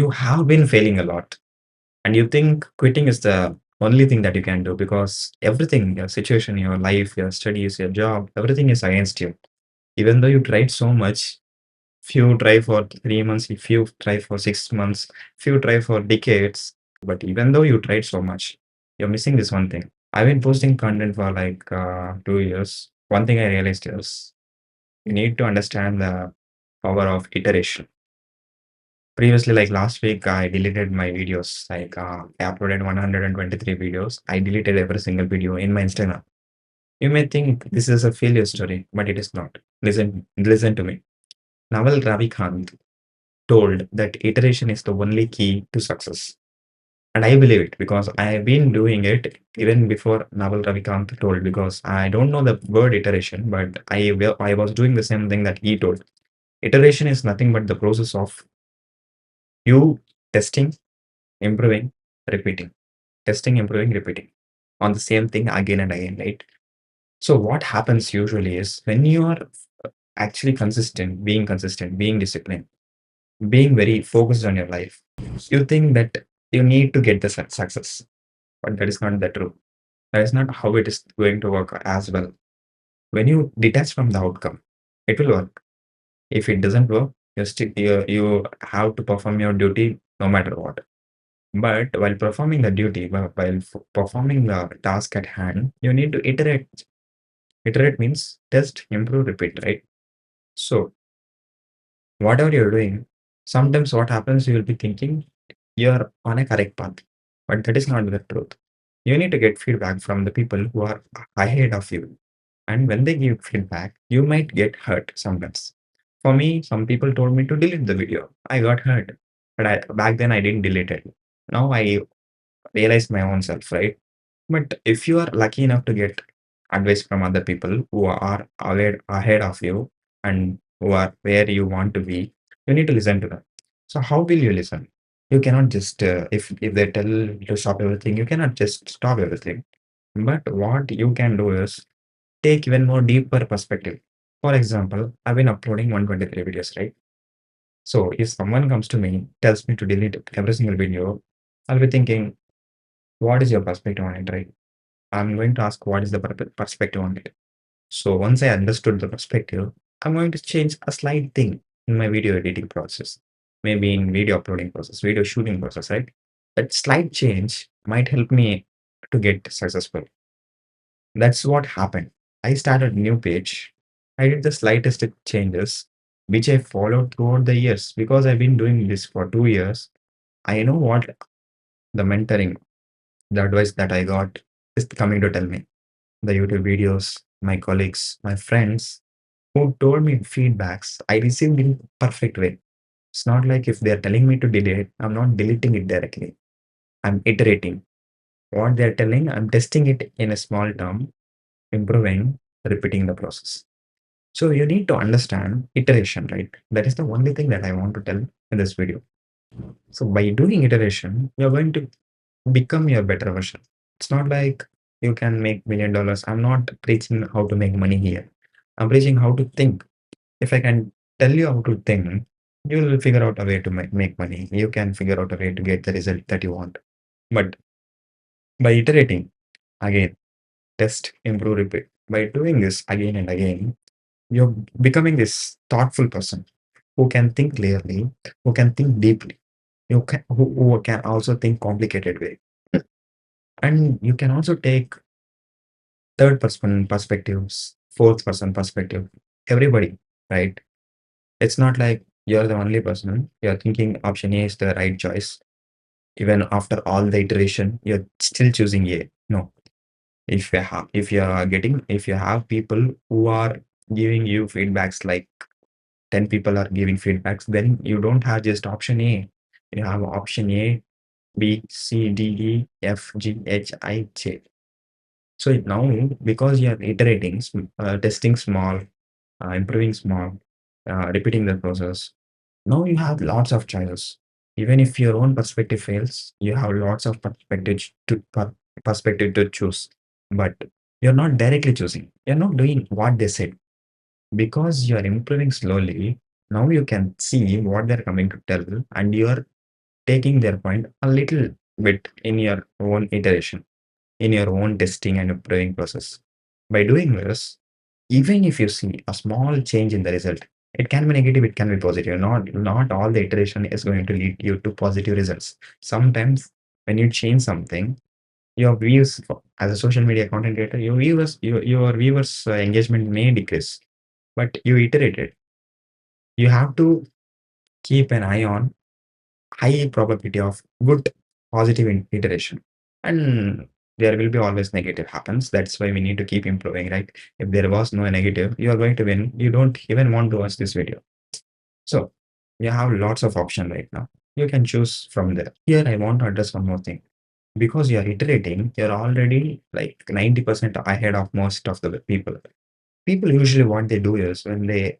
you have been failing a lot and you think quitting is the only thing that you can do because everything, your situation, your life, your studies, your job, everything is against you. Even though you tried so much, if you try for 3 months, if you try for 6 months, if you try for decades, but even though you tried so much, you're missing this one thing. I've been posting content for like 2 years. One thing I realized is you need to understand the power of iteration. Previously, like last week, I deleted my videos. Like I uploaded 123 videos. I deleted every single video in my Instagram. You may think this is a failure story, but it is not. Listen to me. Naval Ravikant told that iteration is the only key to success. And I believe it because I have been doing it even before Naval Ravikant told, because I don't know the word iteration, but I was doing the same thing that he told. Iteration is nothing but the process of you testing, improving, repeating, testing, improving, repeating on the same thing again and again, right? So what happens usually is when you are actually consistent, being disciplined, being very focused on your life, you think that you need to get the success, but that is not the truth. That is not how it is going to work as well. When you detach from the outcome, it will work. If it doesn't work, you have to perform your duty no matter what. But while performing the duty, performing the task at hand, you need to iterate. Iterate means test, improve, repeat, right? So whatever you're doing, sometimes what happens, you will be thinking you're on a correct path, but that is not the truth. You need to get feedback from the people who are ahead of you. And when they give feedback, you might get hurt sometimes. For me, some people told me to delete the video. I got hurt. But back then I didn't delete it. Now I realize my own self, right? But if you are lucky enough to get advice from other people who are ahead of you and who are where you want to be, you need to listen to them. So how will you listen? You cannot just if they tell to stop everything, you cannot just stop everything. But what you can do is take even more deeper perspective. For example, I've been uploading 123 videos, right? So if someone comes to me, tells me to delete every single video, I'll be thinking, what is your perspective on it, right? I'm going to ask what is the perspective on it. So once I understood the perspective, I'm going to change a slight thing in my video editing process, maybe in video uploading process, video shooting process, right? That slight change might help me to get successful. That's what happened. I started a new page. I did the slightest changes, which I followed throughout the years because I've been doing this for 2 years. I know what the mentoring, the advice that I got is coming to tell me. The YouTube videos, my colleagues, my friends who told me feedbacks, I received in perfect way. It's not like if they're telling me to delete, I'm not deleting it directly. I'm iterating. What they're telling, I'm testing it in a small term, improving, repeating the process. So you need to understand iteration, right? That is the only thing that I want to tell in this video. So by doing iteration, you're going to become your better version. It's not like you can make $1 million. I'm not preaching how to make money here. I'm preaching how to think. If I can tell you how to think, you will figure out a way to make money. You can figure out a way to get the result that you want. But by iterating again, test, improve, repeat. By doing this again and again, you're becoming this thoughtful person who can think clearly, who can think deeply, who can also think complicated way. And you can also take third person perspectives, fourth person perspective, everybody, right? It's not like you're the only person. You're thinking option A is the right choice. Even after all the iteration, you're still choosing A. No. If you have people who are giving you feedbacks, like 10 people are giving feedbacks, then you don't have just option A. You have option A, B, C, D, E, F, G, H, I, J. So now, because you are iterating, testing small, improving small, repeating the process, now you have lots of choices. Even if your own perspective fails, you have lots of perspective to choose. But you're not directly choosing. You're not doing what they said because you're improving slowly. Now you can see what they're coming to tell, and you're taking their point a little bit in your own iteration, in your own testing and improving process. By doing this, even if you see a small change in the result, it can be negative, it can be positive. Not all the iteration is going to lead you to positive results. Sometimes when you change something, your views as a social media content creator, your viewers engagement may decrease, but you iterate it. You have to keep an eye on high probability of good positive iteration, and there will be always negative happens. That's why we need to keep improving, right? If there was no negative, you are going to win, you don't even want to watch this video. So you have lots of option right now, you can choose from there. Here I want to address one more thing. Because you're iterating, you're already like 90% ahead of most of the people. People usually what they do is when they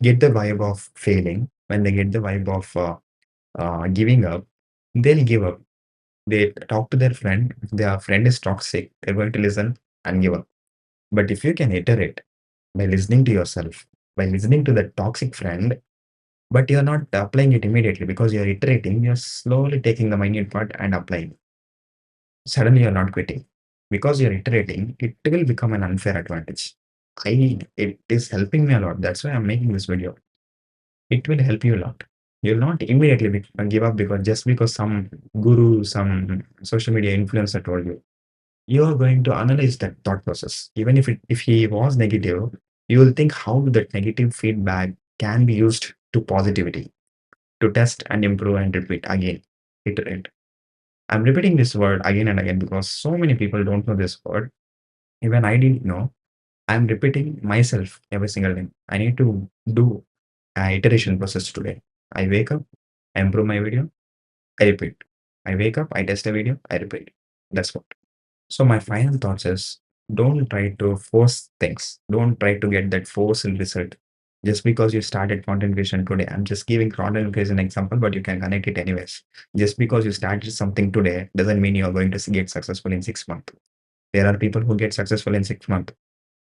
get the vibe of failing, when they get the vibe of giving up, they'll give up. They talk to their friend. If their friend is toxic, they're going to listen and give up. But if you can iterate by listening to yourself, by listening to the toxic friend, but you're not applying it immediately because you're iterating, you're slowly taking the minute part and applying. Suddenly you're not quitting. Because you're iterating, it will become an unfair advantage. It is helping me a lot. That's why I'm making this video. It will help you a lot. You'll not immediately give up because just because some guru, some social media influencer told you. You are going to analyze that thought process. Even if he was negative, you will think how that negative feedback can be used to positivity, to test and improve and repeat again. Iterate. I'm repeating this word again and again because so many people don't know this word. Even I didn't know. I'm repeating myself every single day. I need to do an iteration process today. I wake up, I improve my video, I repeat. I wake up, I test a video, I repeat. That's what. So my final thoughts is don't try to force things. Don't try to get that force in result. Just because you started content creation today, I'm just giving content creation example, but you can connect it anyways. Just because you started something today doesn't mean you're going to get successful in 6 months. There are people who get successful in 6 months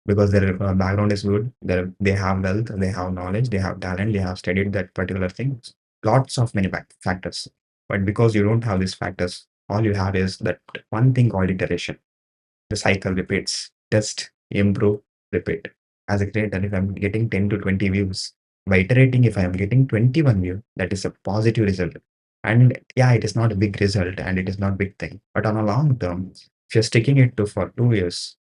because their background is good. They have wealth, they have knowledge, they have talent, they have studied that particular thing. Lots of many factors. But because you don't have these factors, all you have is that one thing called iteration. The cycle repeats. Test, improve, repeat. As a creator, if I'm getting 10 to 20 views, by iterating, if I'm getting 21 view, that is a positive result. And yeah, it is not a big result and it is not big thing. But on a long term, if you're sticking it to for 2 years,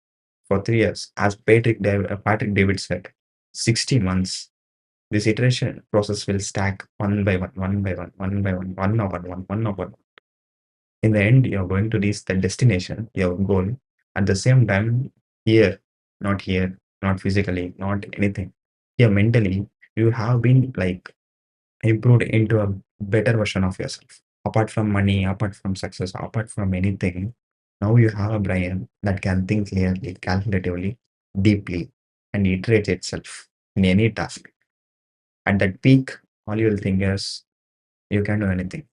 for 3 years, as Patrick David said, 60 months, this iteration process will stack one by one, one by one, one by one over one, one over one. In the end, you're going to reach the destination, your goal. At the same time, here, not physically, not anything. Here, mentally, you have been like improved into a better version of yourself. Apart from money, apart from success, apart from anything, now you have a brain that can think clearly, calculatively, deeply, and iterate itself in any task. At that peak, all you will think is you can do anything.